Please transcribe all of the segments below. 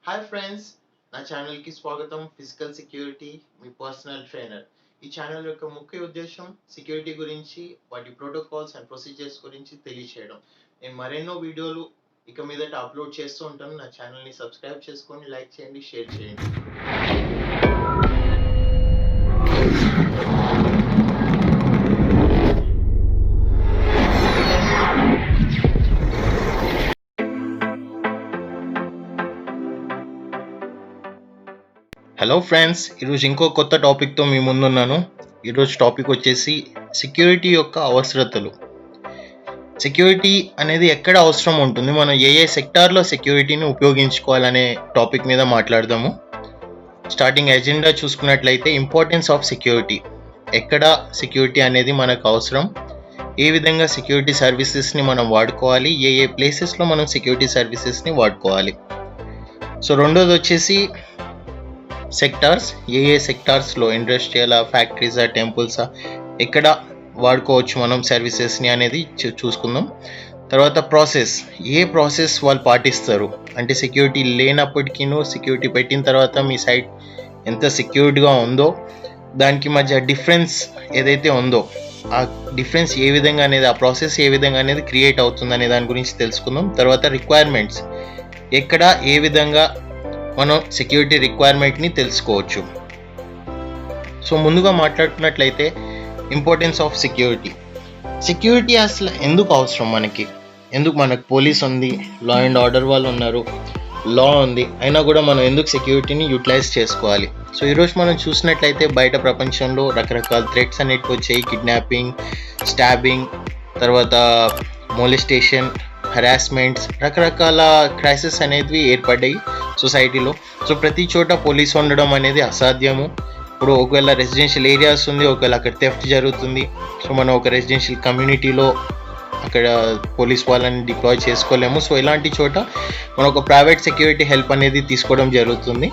Hi friends, నా ఛానల్కి స్వాగతం. ఫిజికల్ సెక్యూరిటీ, మీ పర్సనల్ ట్రైనర్. ఈ ఛానల్ యొక్క ముఖ్య ఉద్దేశం సెక్యూరిటీ గురించి, వాటి ప్రోటోకాల్స్ అండ్ ప్రొసీజర్స్ గురించి తెలియచేయడం. నేను మరెన్నో వీడియోలు ఇక మీదట అప్లోడ్ చేస్తూ ఉంటాను. నా ఛానల్ని సబ్స్క్రైబ్ చేసుకోండి, లైక్ చేయండి, షేర్ చేయండి. హలో ఫ్రెండ్స్, ఈరోజు ఇంకో కొత్త టాపిక్తో మీ ముందున్నాను. ఈరోజు టాపిక్ వచ్చేసి సెక్యూరిటీ యొక్క అవసరతలు. సెక్యూరిటీ అనేది ఎక్కడ అవసరం ఉంటుంది, మనం ఏ సెక్టార్లో సెక్యూరిటీని ఉపయోగించుకోవాలనే టాపిక్ మీద మాట్లాడదాము. స్టార్టింగ్ ఎజెండా చూసుకున్నట్లయితే ఇంపార్టెన్స్ ఆఫ్ సెక్యూరిటీ. ఎక్కడ సెక్యూరిటీ అనేది మనకు అవసరం, ఏ విధంగా సెక్యూరిటీ సర్వీసెస్ని మనం వాడుకోవాలి, ఏ ప్లేసెస్లో మనం సెక్యూరిటీ సర్వీసెస్ని వాడుకోవాలి. సో రెండోది వచ్చేసి సెక్టార్స్. ఏ సెక్టార్స్లో, ఇండస్ట్రియల్, ఫ్యాక్టరీసా, టెంపుల్సా, ఎక్కడ వాడుకోవచ్చు మనం సర్వీసెస్ని అనేది చూసుకుందాం. తర్వాత ప్రాసెస్, ఏ ప్రాసెస్ వాళ్ళు పాటిస్తారు, అంటే సెక్యూరిటీ లేనప్పటికీను సెక్యూరిటీ పెట్టిన తర్వాత మీ సైట్ ఎంత సెక్యూర్డ్గా ఉందో దానికి మధ్య డిఫరెన్స్ ఏదైతే ఉందో ఆ డిఫరెన్స్ ఏ విధంగా అనేది, ఆ ప్రాసెస్ ఏ విధంగా అనేది క్రియేట్ అవుతుంది అనే దాని గురించి తెలుసుకుందాం. తర్వాత రిక్వైర్మెంట్స్, ఎక్కడ ఏ విధంగా మనం సెక్యూరిటీ రిక్వైర్మెంట్ని తెలుసుకోవచ్చు. సో ముందుగా మాట్లాడుకున్నట్లయితే ఇంపార్టెన్స్ ఆఫ్ సెక్యూరిటీ. సెక్యూరిటీ అసలు ఎందుకు అవసరం మనకు పోలీస్ ఉంది, లా అండ్ ఆర్డర్ వాళ్ళు ఉన్నారు, లా ఉంది, అయినా కూడా మనం ఎందుకు సెక్యూరిటీని యూటిలైజ్ చేసుకోవాలి. సో ఈరోజు మనం చూసినట్లయితే బయట ప్రపంచంలో రకరకాల థ్రెట్స్ అనేటివి వచ్చాయి. కిడ్నాపింగ్, స్టాబింగ్, తర్వాత మొలిస్టేషన్, హెరాస్మెంట్స్, రకరకాల క్రైసిస్ అనేవి ఏర్పడ్డాయి సొసైటీలో. సో ప్రతి చోట పోలీస్ ఉండడం అనేది అసాధ్యము. ఇప్పుడు ఒకవేళ రెసిడెన్షియల్ ఏరియాస్ ఉంది, ఒకవేళ అక్కడ థెఫ్ట్ జరుగుతుంది, సో మనం ఒక రెసిడెన్షియల్ కమ్యూనిటీలో అక్కడ పోలీస్ వాళ్ళని డిప్లాయ్ చేసుకోలేము. సో ఇలాంటి చోట మనం ఒక ప్రైవేట్ సెక్యూరిటీ హెల్ప్ అనేది తీసుకోవడం జరుగుతుంది.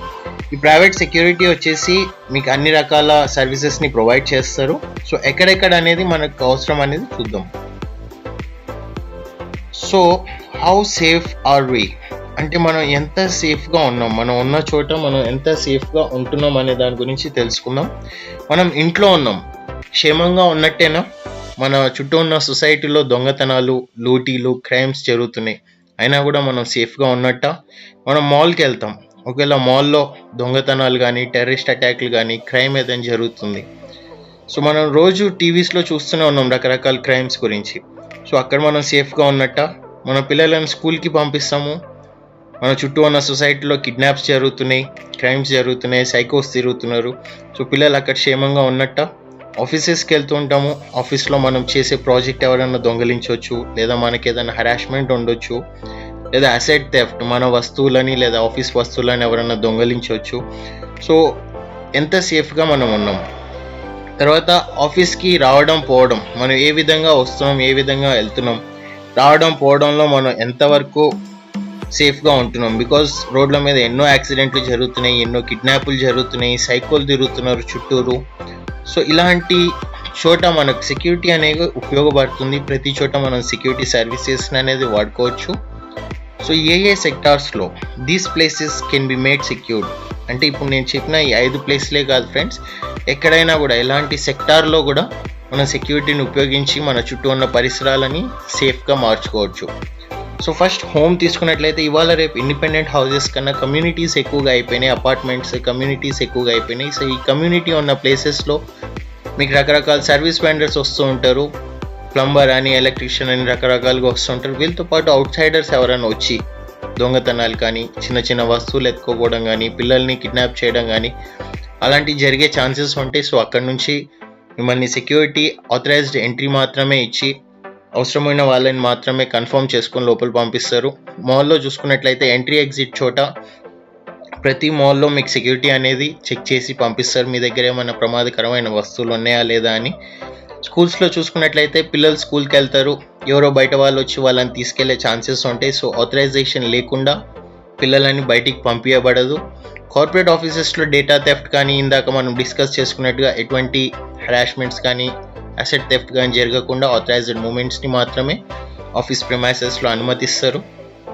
ఈ ప్రైవేట్ సెక్యూరిటీ వచ్చేసి మీకు అన్ని రకాల సర్వీసెస్ని ప్రొవైడ్ చేస్తారు. సో ఎక్కడెక్కడ అనేది మనకు అవసరం అనేది చూద్దాం. So how safe are we, అంటే మనం ఎంత సేఫ్గా ఉన్నాం, మనం ఉన్న చోట మనం ఎంత సేఫ్గా ఉంటున్నాం అనే దాని గురించి తెలుసుకుందాం. మనం ఇంట్లో ఉన్నాం, క్షేమంగా ఉన్నట్టేనా? మన చుట్టూ ఉన్న సొసైటీలో దొంగతనాలు, లూటీలు, క్రైమ్స్ జరుగుతున్నాయి, అయినా కూడా మనం సేఫ్గా ఉన్నట్ట? మనం మాల్కి వెళ్తాం, ఒకవేళ మాల్లో దొంగతనాలు కానీ, టెర్రరిస్ట్ అటాక్లు కానీ, క్రైమ్ ఏదైనా జరుగుతుంది. సో మనం రోజు టీవీస్లో చూస్తూనే ఉన్నాం రకరకాల క్రైమ్స్ గురించి. సో అక్కడ మనం సేఫ్గా ఉన్నట్ట? మన పిల్లలను స్కూల్కి పంపిస్తాము, మన చుట్టూ ఉన్న సొసైటీలో కిడ్నాప్స్ జరుగుతున్నాయి, క్రైమ్స్ జరుగుతున్నాయి, సైకోస్ తిరుగుతున్నారు. సో పిల్లలు అక్కడ క్షేమంగా ఉన్నట్ట? ఆఫీసెస్కి వెళ్తూ ఉంటాము, ఆఫీస్లో మనం చేసే ప్రాజెక్ట్ ఎవరైనా దొంగలించవచ్చు, లేదా మనకి ఏదైనా హెరాస్మెంట్ ఉండొచ్చు, లేదా అసెట్ థెఫ్ట్, మన వస్తువులని లేదా ఆఫీస్ వస్తువులని ఎవరైనా దొంగలించవచ్చు. సో ఎంత సేఫ్గా మనం ఉన్నాం. తర్వాత ఆఫీస్కి రావడం పోవడం, మనం ఏ విధంగా వస్తున్నాం, ఏ విధంగా వెళ్తున్నాం, రావడం పోవడంలో మనం ఎంతవరకు సేఫ్గా ఉంటున్నాం. బికాజ్ రోడ్ల మీద ఎన్నో యాక్సిడెంట్లు జరుగుతున్నాయి, ఎన్నో కిడ్నాపులు జరుగుతున్నాయి, సైకోలు తిరుగుతున్నారు చుట్టూరు. సో ఇలాంటి చోట మనకు సెక్యూరిటీ అనేది ఉపయోగపడుతుంది. ప్రతి చోట మనం సెక్యూరిటీ సర్వీసెస్ అనేది వాడుకోవచ్చు. సో ఏ సెక్టార్స్లో these places can be made secured, అంటే ఇప్పుడు నేను చెప్పిన ఈ 5 ప్లేస్లే కాదు ఫ్రెండ్స్, ఎక్కడైనా కూడా ఎలాంటి సెక్టార్లో కూడా మనం సెక్యూరిటీని ఉపయోగించి మన చుట్టూ ఉన్న పరిసరాలని సేఫ్గా మార్చుకోవచ్చు. సో ఫస్ట్ హోమ్ తీసుకున్నట్లయితే ఇవాళ రేపు ఇండిపెండెంట్ హౌసెస్ కన్నా కమ్యూనిటీస్ ఎక్కువగా అయిపోయినాయి, అపార్ట్మెంట్స్ కమ్యూనిటీస్ ఎక్కువగా అయిపోయినాయి. సో ఈ కమ్యూనిటీ ఉన్న ప్లేసెస్లో మీకు రకరకాల సర్వీస్ వెండర్స్ వస్తూ ఉంటారు, ప్లంబర్ అని, ఎలక్ట్రీషియన్ అని రకరకాలుగా వస్తుంటారు. వీళ్ళతో పాటు అవుట్ సైడర్స్ ఎవరైనా వచ్చి దొంగతనాలు కానీ, చిన్న చిన్న వస్తువులు ఎత్తుకోవడం కానీ, పిల్లల్ని కిడ్నాప్ చేయడం కానీ అలాంటివి జరిగే ఛాన్సెస్ ఉంటాయి. సో అక్కడ నుంచి మిమ్మల్ని సెక్యూరిటీ ఆథరైజ్డ్ ఎంట్రీ మాత్రమే ఇచ్చి అవసరమైన వాళ్ళని మాత్రమే కన్ఫర్మ్ చేసుకొని లోపల పంపిస్తారు. మాల్లో చూసుకున్నట్లయితే ఎంట్రీ ఎగ్జిట్ చోట ప్రతి మాల్లో మీకు సెక్యూరిటీ అనేది చెక్ చేసి పంపిస్తారు, మీ దగ్గర ఏమైనా ప్రమాదకరమైన వస్తువులు ఉన్నాయా లేదా అని. స్కూల్స్లో చూసుకున్నట్లయితే పిల్లలు స్కూల్కి వెళ్తారు, ఎవరో బయట వాళ్ళు వచ్చి వాళ్ళని తీసుకెళ్లే ఛాన్సెస్ ఉంటాయి. సో ఆథరైజేషన్ లేకుండా పిల్లలని బయటికి పంపించబడదు. కార్పొరేట్ ఆఫీసెస్లో డేటా థెఫ్ట్ కానీ, ఇందాక మనం డిస్కస్ చేసుకున్నట్టుగా ఎటువంటి హెరాస్మెంట్స్ కానీ, అసెట్ థెఫ్ట్ కానీ జరగకుండా ఆథరైజ్డ్ మూమెంట్స్ని మాత్రమే ఆఫీస్ ప్రిమైసెస్లో అనుమతిస్తారు.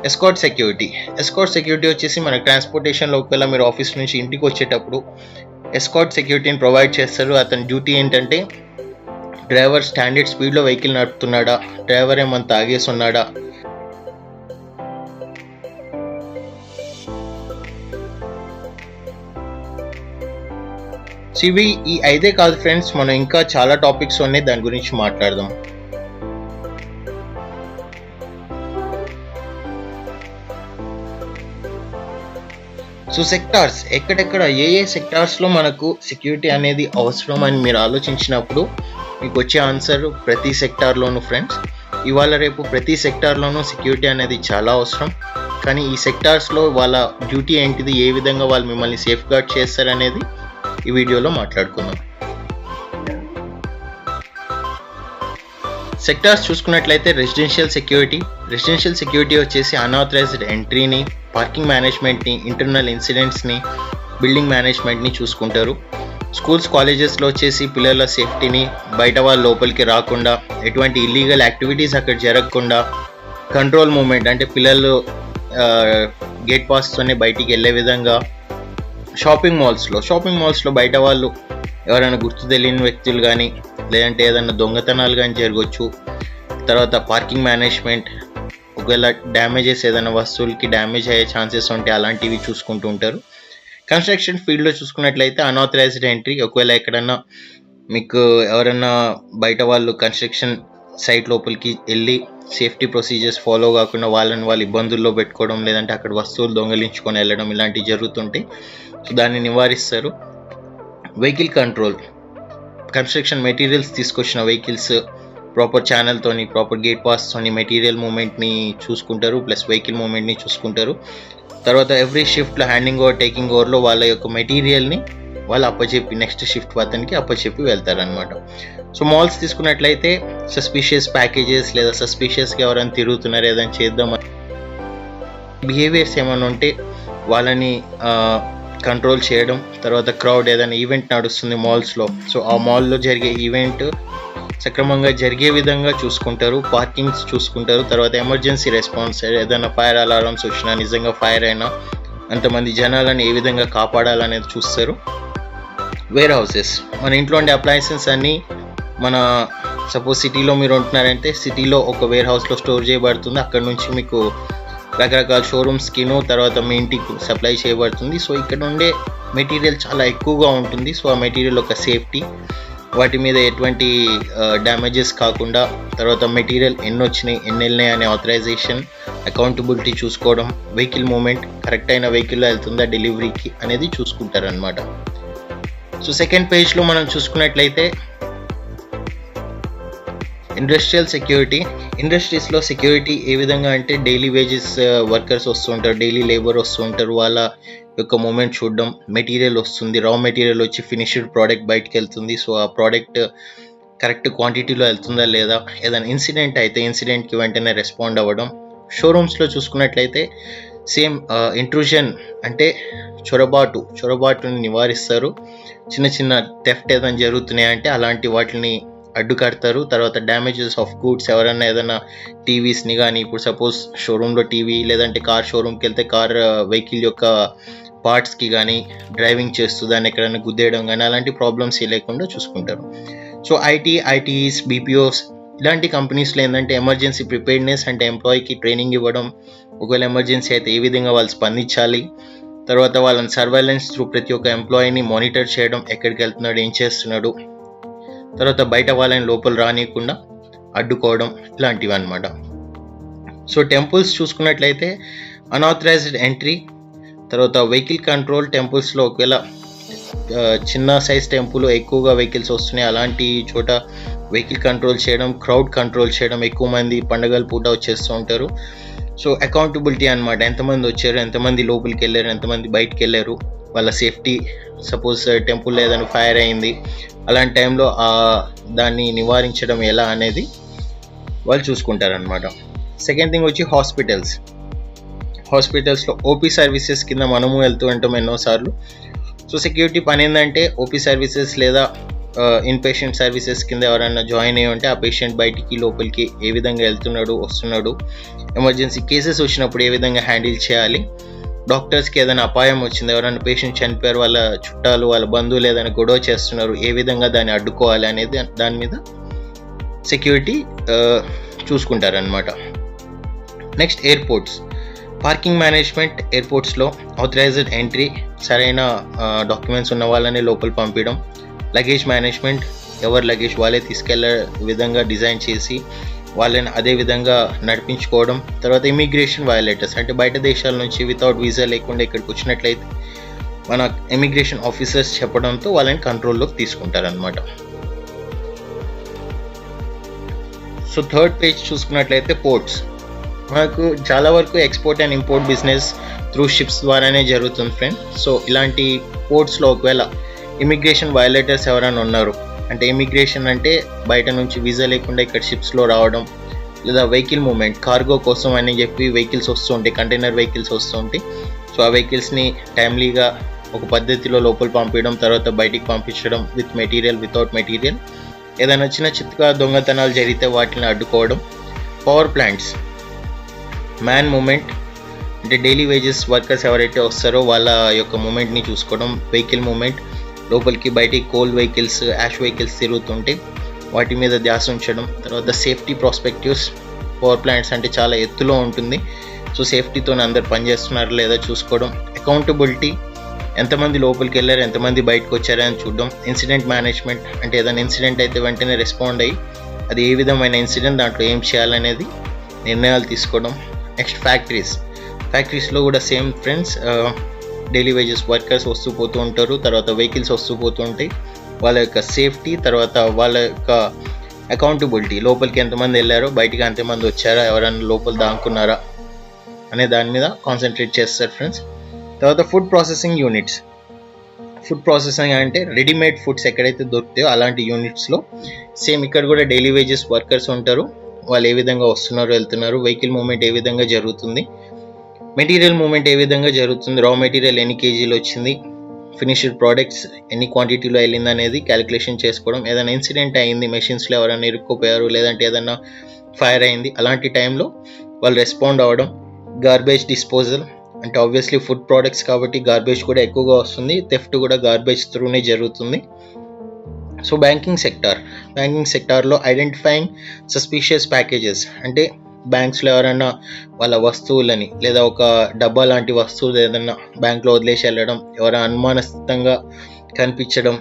ఎస్కార్ట్ సెక్యూరిటీ వచ్చేసి మన ట్రాన్స్పోర్టేషన్లో ఒకవేళ మీరు ఆఫీస్ నుంచి ఇంటికి వచ్చేటప్పుడు ఎస్కార్ట్ సెక్యూరిటీని ప్రొవైడ్ చేస్తారు. అతని డ్యూటీ ఏంటంటే డ్రైవర్ స్టాండర్డ్ స్పీడ్లో వెహికల్ నడుపుతున్నాడా, డ్రైవర్ ఏమన్నా తాగేసి ఉన్నాడా, ఇవి ఈ 5 కాదు ఫ్రెండ్స్, మనం ఇంకా చాలా టాపిక్స్ ఉన్నాయి, దాని గురించి మాట్లాడదాం. సో సెక్టార్స్, ఎక్కడెక్కడ ఏ సెక్టార్స్లో మనకు సెక్యూరిటీ అనేది అవసరం అని మీరు ఆలోచించినప్పుడు మీకు వచ్చే ఆన్సర్ ప్రతి సెక్టార్లోనూ ఫ్రెండ్స్. ఇవాళ రేపు ప్రతి సెక్టార్లోనూ సెక్యూరిటీ అనేది చాలా అవసరం. కానీ ఈ సెక్టార్స్లో వాళ్ళ డ్యూటీ ఏంటిది, ఏ విధంగా వాళ్ళు మిమ్మల్ని సేఫ్ గార్డ్ చేస్తారనేది ఈ వీడియోలో మాట్లాడుకుందాం. సెక్టార్స్ చూసుకున్నట్లయితే రెసిడెన్షియల్ సెక్యూరిటీ వచ్చేసి అన్ఆథరైజ్డ్ ఎంట్రీని, పార్కింగ్ మేనేజ్మెంట్ని, ఇంటర్నల్ ఇన్సిడెంట్స్ని, బిల్డింగ్ మేనేజ్మెంట్ని చూసుకుంటారు. స్కూల్స్ కాలేజెస్లో వచ్చేసి పిల్లల సేఫ్టీని, బయట వాళ్ళ లోపలికి రాకుండా, ఎటువంటి ఇల్లీగల్ యాక్టివిటీస్ అక్కడ జరగకుండా కంట్రోల్ మూమెంట్ అంటే పిల్లలు గేట్ పాస్తోనే బయటికి వెళ్ళే విధంగా. షాపింగ్ మాల్స్లో బయట వాళ్ళు ఎవరైనా గుర్తు తెలియని వ్యక్తులు కానీ లేదంటే ఏదైనా దొంగతనాలు కానీ జరగవచ్చు. తర్వాత పార్కింగ్ మేనేజ్మెంట్, ఒకవేళ డ్యామేజెస్ ఏదైనా వస్తువులకి డ్యామేజ్ అయ్యే ఛాన్సెస్ ఉంటే అలాంటివి చూసుకుంటూ ఉంటారు. కన్స్ట్రక్షన్ ఫీల్డ్లో చూసుకున్నట్లయితే అన్ఆథరైజ్డ్ ఎంట్రీ, ఒకవేళ ఎక్కడన్నా మీకు ఎవరైనా బయట వాళ్ళు కన్స్ట్రక్షన్ సైట్ లోపలికి వెళ్ళి సేఫ్టీ ప్రొసీజర్స్ ఫాలో కాకుండా వాళ్ళు ఇబ్బందుల్లో పెట్టుకోవడం, లేదంటే అక్కడ వస్తువులు దొంగలించుకొని వెళ్ళడం ఇలాంటివి జరుగుతుంటే సో దాన్ని నివారిస్తారు. వెహికల్ కంట్రోల్, కన్స్ట్రక్షన్ మెటీరియల్స్ తీసుకొచ్చిన వెహికల్స్ ప్రాపర్ ఛానల్తోని, ప్రాపర్ గేట్ పాస్తోని మెటీరియల్ మూమెంట్ని చూసుకుంటారు, ప్లస్ వెహికల్ మూమెంట్ని చూసుకుంటారు. తర్వాత ఎవ్రీ షిఫ్ట్లో హ్యాండింగ్ ఓవర్, టేకింగ్ ఓవర్లో వాళ్ళ యొక్క మెటీరియల్ని వాళ్ళు అప్పచెప్పి నెక్స్ట్ షిఫ్ట్ అతనికి అప్పచెప్పి వెళ్తారనమాట. సో మాల్స్ తీసుకున్నట్లయితే సస్పిషియస్ ప్యాకేజెస్ లేదా సస్పిషియస్గా ఎవరైనా తిరుగుతున్నారు, ఏదైనా చేద్దాం బిహేవియర్స్ ఏమైనా ఉంటే వాళ్ళని కంట్రోల్ చేయడం. తర్వాత క్రౌడ్, ఏదైనా ఈవెంట్ నడుస్తుంది మాల్స్లో, సో ఆ మాల్లో జరిగే ఈవెంట్ సక్రమంగా జరిగే విధంగా చూసుకుంటారు. పార్కింగ్స్ చూసుకుంటారు. తర్వాత ఎమర్జెన్సీ రెస్పాన్స్, ఏదైనా ఫైర్ అలారమ్స్ వచ్చినా, నిజంగా ఫైర్ అయినా అంతమంది జనాలను ఏ విధంగా కాపాడాలనేది చూస్తారు. వేర్ హౌసెస్, మన ఇంట్లో ఉండే అప్లయన్సెస్ అన్నీ మన సపోజ్ సిటీలో మీరు ఉంటున్నారంటే సిటీలో ఒక వేర్ హౌస్లో స్టోర్ చేయబడుతుంది. అక్కడ నుంచి మీకు రకరకాల షోరూమ్స్కిను తర్వాత మీ ఇంటికి సప్లై చేయబడుతుంది. సో ఇక్కడ ఉండే మెటీరియల్ చాలా ఎక్కువగా ఉంటుంది. సో ఆ మెటీరియల్ ఒక సేఫ్టీ, వాటి మీద ఎటువంటి డ్యామేజెస్ కాకుండా, తర్వాత మెటీరియల్ ఎన్ని వచ్చినాయి, ఎన్ని వెళ్ళినాయి అనే ఆథరైజేషన్, అకౌంటబిలిటీ చూసుకోవడం, వెహికల్ మూమెంట్ కరెక్ట్ అయిన వెహికల్లో వెళ్తుందా డెలివరీకి అనేది చూసుకుంటారనమాట. సో సెకండ్ పేజ్లో మనం చూసుకున్నట్లయితే ఇండస్ట్రీస్లో సెక్యూరిటీ ఏ విధంగా అంటే డైలీ వేజెస్ వర్కర్స్ వస్తూ ఉంటారు, డైలీ లేబర్ వస్తూ ఉంటారు, వాళ్ళ యొక్క మూమెంట్ చూడడం. మెటీరియల్ వస్తుంది, రా మెటీరియల్ వచ్చి ఫినిష్డ్ ప్రోడక్ట్ బయటకు వెళ్తుంది. సో ఆ ప్రోడక్ట్ కరెక్ట్ క్వాంటిటీలో వెళ్తుందా లేదా, ఏదైనా ఇన్సిడెంట్ అయితే ఇన్సిడెంట్కి వెంటనే రెస్పాండ్ అవ్వడం. షోరూమ్స్లో చూసుకున్నట్లయితే సేమ్ ఇంట్రూజన్ అంటే చొరబాటుని నివారిస్తారు. చిన్న థెఫ్ట్ ఏదైనా జరుగుతున్నాయంటే అలాంటి వాటిని అడ్డుకడతారు. తర్వాత డ్యామేజెస్ ఆఫ్ గూడ్స్, ఎవరైనా ఏదైనా టీవీస్ని కానీ, ఇప్పుడు సపోజ్ షోరూంలో టీవీ లేదంటే కార్ షోరూమ్కి వెళ్తే కార్ వెహికల్ యొక్క పార్ట్స్కి కానీ డ్రైవింగ్ చేస్తూ దాన్ని ఎక్కడైనా గుద్దేయడం కానీ అలాంటి ప్రాబ్లమ్స్ లేకుండా చూసుకుంటారు. సో ఐటీఈస్, బీపీఓస్ ఇలాంటి కంపెనీస్లో ఏంటంటే ఎమర్జెన్సీ ప్రిపేర్డ్నెస్ అంటే ఎంప్లాయీకి ట్రైనింగ్ ఇవ్వడం, ఒకవేళ ఎమర్జెన్సీ అయితే ఏ విధంగా వాళ్ళు స్పందించాలి, తర్వాత వాళ్ళని సర్వైలెన్స్ త్రూ ప్రతి ఒక్క ఎంప్లాయీని మానిటర్ చేయడం, ఎక్కడికి వెళ్తున్నాడు, ఏం చేస్తున్నాడు, తర్వాత బయట వాళ్ళని లోపల రానియకుండా అడ్డుకోవడం, ఇలాంటివి అన్నమాట. సో టెంపుల్స్ చూసుకున్నట్లయితే అన్ఆథరైజ్డ్ ఎంట్రీ, తర్వాత వెహికల్ కంట్రోల్. టెంపుల్స్లో ఒకవేళ చిన్న సైజ్ టెంపుల్ ఎక్కువగా వెహికల్స్ వస్తున్నాయి అలాంటి చోట వెహికల్ కంట్రోల్ చేయడం, క్రౌడ్ కంట్రోల్ చేయడం. ఎక్కువ మంది పండగల పూట వచ్చేస్తూ ఉంటారు. సో అకౌంటబిలిటీ అనమాట, ఎంతమంది వచ్చారు, ఎంతమంది లోపలికి వెళ్ళారు, ఎంతమంది బయటికి వెళ్ళారు, వాళ్ళ సేఫ్టీ. సపోజ్ టెంపుల్లో ఏదైనా ఫైర్ అయింది, అలాంటి టైంలో దాన్ని నివారించడం ఎలా అనేది వాళ్ళు చూసుకుంటారనమాట. సెకండ్ థింగ్ వచ్చి హాస్పిటల్స్లో ఓపీ సర్వీసెస్ కింద మనము వెళ్తూ ఉంటాం ఎన్నోసార్లు. సో సెక్యూరిటీ పని ఏంటంటే ఓపీ సర్వీసెస్ లేదా ఇన్ పేషెంట్ సర్వీసెస్ కింద ఎవరైనా జాయిన్ అయ్యి ఉంటే ఆ పేషెంట్ బయటికి లోపలికి ఏ విధంగా వెళ్తున్నాడు, వస్తున్నాడు, ఎమర్జెన్సీ కేసెస్ వచ్చినప్పుడు ఏ విధంగా హ్యాండిల్ చేయాలి, డాక్టర్స్కి ఏదైనా అపాయం వచ్చింది, ఎవరైనా పేషెంట్ చనిపోయారు, వాళ్ళ చుట్టాలు వాళ్ళ బంధువులు ఏదైనా గొడవ చేస్తున్నారు, ఏ విధంగా దాన్ని అడ్డుకోవాలి అనేది దాని మీద సెక్యూరిటీ చూసుకుంటారనమాట. Next airports, parking management. ఎయిర్పోర్ట్స్లో ఆథరైజ్డ్ ఎంట్రీ, సరైన డాక్యుమెంట్స్ ఉన్న వాళ్ళని లోపల పంపించడం. లగేజ్ మేనేజ్మెంట్, ఎవరి లగేజ్ వాళ్ళే తీసుకెళ్లే విధంగా డిజైన్ చేసి వాళ్ళని అదే విధంగా నడిపించుకోవడం. తర్వాత ఇమిగ్రేషన్ వయోలేటర్స్, అంటే బయట దేశాల నుంచి వితౌట్ వీసా లేకుండా ఇక్కడికి వచ్చినట్లయితే మన ఇమిగ్రేషన్ ఆఫీసర్స్ చెప్పడంతో వాళ్ళని కంట్రోల్లోకి తీసుకుంటారనమాట. సో థర్డ్ పేజ్ చూసుకున్నట్లయితే పోర్ట్స్. మనకు చాలా వరకు export and import business through ships ద్వారానే జరుగుతుంది ఫ్రెండ్. సో ఇలాంటి పోర్ట్స్లో ఒకవేళ ఇమిగ్రేషన్ వయోలేటర్స్ ఎవరైనా ఉన్నారు అంటే, ఇమిగ్రేషన్ అంటే బయట నుంచి వీసా లేకుండా ఇక్కడ షిప్స్లో రావడం, లేదా వెహికల్ మూవ్మెంట్, కార్గో కోసం అని చెప్పి వెహికల్స్ వస్తూ ఉంటాయి, కంటైనర్ వెహికల్స్ వస్తూ ఉంటాయి. సో ఆ వెహికల్స్ని టైమ్లీగా ఒక పద్ధతిలో లోపల పంపించడం, తర్వాత బయటికి పంపించడం, విత్ మెటీరియల్, వితౌట్ మెటీరియల్. ఏదైనా చిన్నగా దొంగతనాలు జరిగితే వాటిని అడ్డుకోవడం. పవర్ ప్లాంట్స్, మ్యాన్ మూమెంట్, అంటే డైలీ వేజెస్ వర్కర్స్ ఎవరైతే వస్తారో వాళ్ళ యొక్క మూమెంట్ని చూసుకోవడం. వెహికల్ మూమెంట్, లోపలికి బయటికి కోల్ వెహికల్స్, యాష్ వెహికల్స్ తిరుగుతుంటే వాటి మీద ధ్యాస ఉంచడం. తర్వాత సేఫ్టీ ప్రాస్పెక్టివ్స్, పవర్ ప్లాంట్స్ అంటే చాలా ఎత్తులో ఉంటుంది, సో సేఫ్టీతో అందరు పనిచేస్తున్నారు లేదా చూసుకోవడం. అకౌంటబిలిటీ, ఎంతమంది లోపలికి వెళ్ళారు, ఎంతమంది బయటకు వచ్చారని చూడడం. ఇన్సిడెంట్ మేనేజ్మెంట్, అంటే ఏదైనా ఇన్సిడెంట్ అయితే వెంటనే రెస్పాండ్ అయ్యి అది ఏ విధమైన ఇన్సిడెంట్, దాంట్లో ఏం చేయాలనేది నిర్ణయాలు తీసుకోవడం. నెక్స్ట్ ఫ్యాక్టరీస్లో కూడా same friends, daily wages workers వస్తూ పోతూ ఉంటారు, తర్వాత వెహికల్స్ వస్తూ పోతూ ఉంటాయి. వాళ్ళ యొక్క సేఫ్టీ, తర్వాత వాళ్ళ యొక్క అకౌంటబిలిటీ, లోపలికి ఎంతమంది వెళ్ళారో బయటికి ఎంతమంది వచ్చారా, ఎవరైనా లోపల దాక్కున్నారా అనే దాని మీద కాన్సన్ట్రేట్ చేస్తారు ఫ్రెండ్స్. తర్వాత food processing units. Food processing అంటే రెడీమేడ్ ఫుడ్స్ ఎక్కడైతే దొరుకుతాయో అలాంటి యూనిట్స్లో సేమ్ ఇక్కడ కూడా డైలీ వేజెస్ వర్కర్స్ ఉంటారు. వాళ్ళు ఏ విధంగా వస్తున్నారు, వెళ్తున్నారు, వెహికల్ మూవ్మెంట్ ఏ విధంగా జరుగుతుంది, మెటీరియల్ మూవ్మెంట్ ఏ విధంగా జరుగుతుంది, రా మెటీరియల్ ఎన్ని కేజీలు వచ్చింది, ఫినిష్డ్ ప్రోడక్ట్స్ ఎన్ని క్వాంటిటీలో వెళ్ళింది అనేది క్యాలిక్యులేషన్ చేసుకోవడం. ఏదైనా ఇన్సిడెంట్ అయింది, మెషిన్స్లో ఎవరైనా ఇరుక్కుపోయారు, లేదంటే ఏదైనా ఫైర్ అయింది, అలాంటి టైంలో వాళ్ళు రెస్పాండ్ అవ్వడం. గార్బేజ్ డిస్పోజల్, అంటే ఆబ్వియస్లీ ఫుడ్ ప్రోడక్ట్స్ కాబట్టి గార్బేజ్ కూడా ఎక్కువగా వస్తుంది, థెఫ్ట్ కూడా గార్బేజ్ త్రూనే జరుగుతుంది. సో బ్యాంకింగ్ సెక్టార్లో ఐడెంటిఫైయింగ్ సస్పీషియస్ ప్యాకేజెస్, అంటే బ్యాంక్స్లో ఎవరైనా వాళ్ళ వస్తువులని లేదా ఒక డబ్బా లాంటి వస్తువులు ఏదైనా బ్యాంక్లో వదిలేసి వెళ్ళడం, ఎవరైనా అనుమానాస్పదంగా కనిపించడం,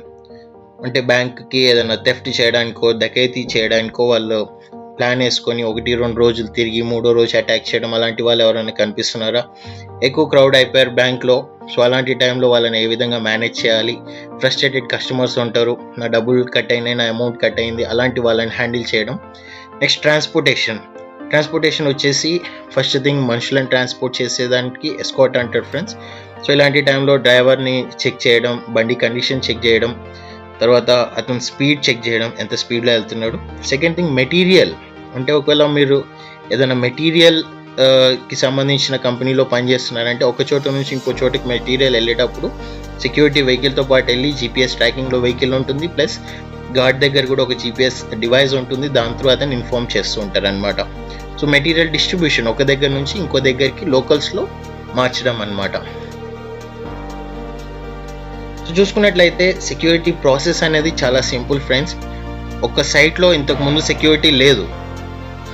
అంటే బ్యాంక్కి ఏదైనా థెఫ్ట్ చేయడానికో డకైతీ చేయడానికో వాళ్ళు ప్లాన్ వేసుకొని 1-2 రోజులు తిరిగి 3వ రోజు అటాక్ చేయడం, అలాంటి వాళ్ళు ఎవరైనా కనిపిస్తున్నారా. ఎక్కువ క్రౌడ్ అయిపోయారు బ్యాంక్లో, సో అలాంటి టైంలో వాళ్ళని ఏ విధంగా మేనేజ్ చేయాలి. ఫ్రస్ట్రేటెడ్ కస్టమర్స్ ఉంటారు, నా డబ్బులు కట్ అయినాయి, నా అమౌంట్ కట్ అయింది, అలాంటి వాళ్ళని హ్యాండిల్ చేయడం. నెక్స్ట్ ట్రాన్స్పోర్టేషన్ వచ్చేసి ఫస్ట్ థింగ్ మనుషులను ట్రాన్స్పోర్ట్ చేసేదానికి ఎస్కార్ట్ అంటారు ఫ్రెండ్స్. సో ఇలాంటి టైంలో డ్రైవర్ని చెక్ చేయడం, బండి కండిషన్ చెక్ చేయడం, తర్వాత అతను స్పీడ్ చెక్ చేయడం, ఎంత స్పీడ్లో వెళ్తున్నాడు. సెకండ్ థింగ్ మెటీరియల్, అంటే ఒకవేళ మీరు ఏదైనా మెటీరియల్కి సంబంధించిన కంపెనీలో పనిచేస్తున్నారంటే ఒక చోట నుంచి ఇంకో చోటకి మెటీరియల్ వెళ్ళేటప్పుడు సెక్యూరిటీ వెహికల్తో పాటు వెళ్ళి జీపీఎస్ ట్రాకింగ్లో వెహికల్ ఉంటుంది, ప్లస్ గార్డ్ దగ్గర కూడా ఒక జీపీఎస్ డివైస్ ఉంటుంది, దాని త్రూ అతను ఇన్ఫార్మ్ చేస్తూ ఉంటారు అనమాట. సో మెటీరియల్ డిస్ట్రిబ్యూషన్ ఒక దగ్గర నుంచి ఇంకో దగ్గరికి లోకల్స్లో మార్చడం అనమాట. సో చూసుకున్నట్లయితే సెక్యూరిటీ ప్రాసెస్ అనేది చాలా సింపుల్ ఫ్రెండ్స్. ఒక సైట్లో ఇంతకుముందు సెక్యూరిటీ లేదు,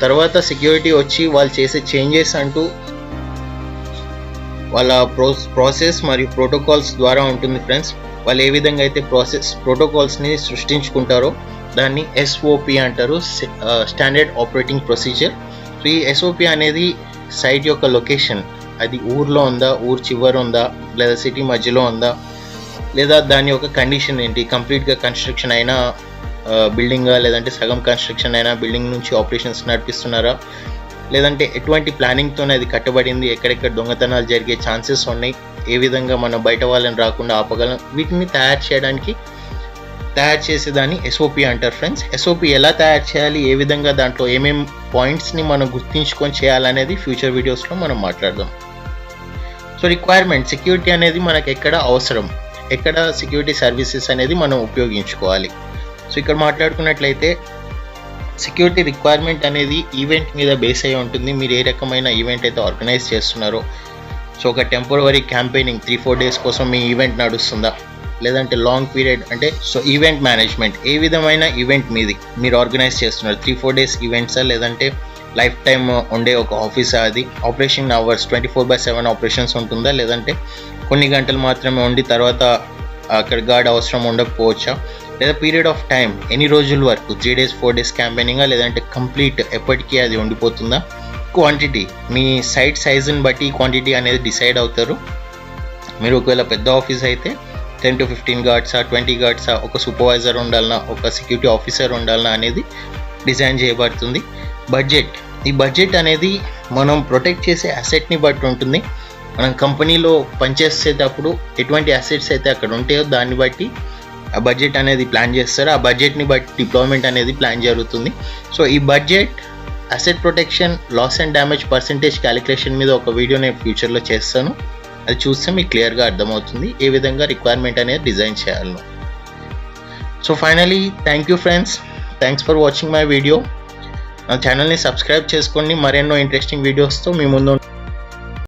తర్వాత సెక్యూరిటీ వచ్చి వాళ్ళు చేసే చేంజెస్ అంటూ వాళ్ళ ప్రాసెస్ మరియు ప్రోటోకాల్స్ ద్వారా ఉంటుంది ఫ్రెండ్స్. వాళ్ళు ఏ విధంగా అయితే ప్రోటోకాల్స్ని సృష్టించుకుంటారో దాన్ని ఎస్ఓపి అంటారు, స్టాండర్డ్ ఆపరేటింగ్ ప్రొసీజర్. సో ఈ ఎస్ఓపి అనేది సైట్ యొక్క లొకేషన్, అది ఊర్లో ఉందా, ఊరు చివరి ఉందా, లేదా సిటీ మధ్యలో ఉందా, లేదా దాని యొక్క కండిషన్ ఏంటి, కంప్లీట్గా కన్స్ట్రక్షన్ అయినా బిల్డింగా, లేదంటే సగం కన్స్ట్రక్షన్ అయినా బిల్డింగ్ నుంచి ఆపరేషన్స్ నడిపిస్తున్నారా, లేదంటే ఎటువంటి ప్లానింగ్తోనే అది కట్టబడింది, ఎక్కడెక్కడ దొంగతనాలు జరిగే ఛాన్సెస్ ఉన్నాయి, ఏ విధంగా మనం బయట వాళ్ళని రాకుండా ఆపగలం, వీటిని తయారు చేసేదాన్ని ఎస్ఓపి అంటారు ఫ్రెండ్స్. ఎస్ఓపి ఎలా తయారు చేయాలి, ఏ విధంగా దాంట్లో ఏమేం పాయింట్స్ని మనం గుర్తించుకొని చేయాలనేది ఫ్యూచర్ వీడియోస్లో మనం మాట్లాడదాం. సో రిక్వైర్మెంట్, సెక్యూరిటీ అనేది మనకు ఎక్కడ అవసరం, ఎక్కడ సెక్యూరిటీ సర్వీసెస్ అనేది మనం ఉపయోగించుకోవాలి. సో ఇక్కడ మాట్లాడుకున్నట్లయితే సెక్యూరిటీ రిక్వైర్మెంట్ అనేది ఈవెంట్ మీద బేస్ అయి ఉంటుంది. మీరు ఏ రకమైన ఈవెంట్ అయితే ఆర్గనైజ్ చేస్తున్నారో, సో ఒక టెంపరరీ క్యాంపెయినింగ్ 3-4 డేస్ కోసం మీ ఈవెంట్ నడుస్తుందా, లేదంటే లాంగ్ పీరియడ్ అంటే సో ఈవెంట్ మేనేజ్మెంట్ ఏ విధమైన ఈవెంట్ మీది మీరు ఆర్గనైజ్ చేస్తున్నారు, 3-4 డేస్ ఈవెంట్సా లేదంటే లైఫ్ టైమ్ ఉండే ఒక ఆఫీసా, అది ఆపరేషన్ అవర్స్ 24/7 ఆపరేషన్స్ ఉంటుందా, లేదంటే కొన్ని గంటలు మాత్రమే ఉండి తర్వాత అక్కడ గార్డ్ అవసరం ఉండకపోవచ్చా, లేదా పీరియడ్ ఆఫ్ టైం ఎన్ని రోజుల వరకు 3 days 4 days క్యాంపెయినింగా, లేదంటే కంప్లీట్ ఎప్పటికీ అది ఉండిపోతుందా. క్వాంటిటీ మీ సైట్ సైజుని బట్టి క్వాంటిటీ అనేది డిసైడ్ అవుతారు. మీరు ఒకవేళ పెద్ద ఆఫీస్ అయితే 10 to 15 గార్డ్సా, 20 గార్డ్సా, ఒక సూపర్వైజర్ ఉండాలన్నా, ఒక సెక్యూరిటీ ఆఫీసర్ ఉండాలన్నా అనేది డిజైన్ చేయబడుతుంది. బడ్జెట్, ఈ బడ్జెట్ అనేది మనం ప్రొటెక్ట్ చేసే అసెట్ని బట్టి ఉంటుంది. మనం కంపెనీలో పనిచేసేటప్పుడు ఎటువంటి అసెట్స్ అయితే అక్కడ ఉంటాయో దాన్ని బట్టి ఆ బడ్జెట్ అనేది ప్లాన్ చేస్తారు. ఆ బడ్జెట్ని బట్టి డిప్లాయ్మెంట్ అనేది ప్లాన్ జరుగుతుంది. సో ఈ budget, asset protection, loss and damage percentage calculation మీద ఒక వీడియో నేను ఫ్యూచర్లో చేస్తాను. అది చూస్తే మీకు క్లియర్గా అర్థమవుతుంది ఏ విధంగా రిక్వైర్మెంట్ అనేది డిజైన్ చేయాలో. So finally thank you friends, thanks for watching my video. నా ఛానల్ని సబ్స్క్రైబ్ చేసుకోండి. మరెన్నో ఇంట్రెస్టింగ్ వీడియోస్తో మీ ముందు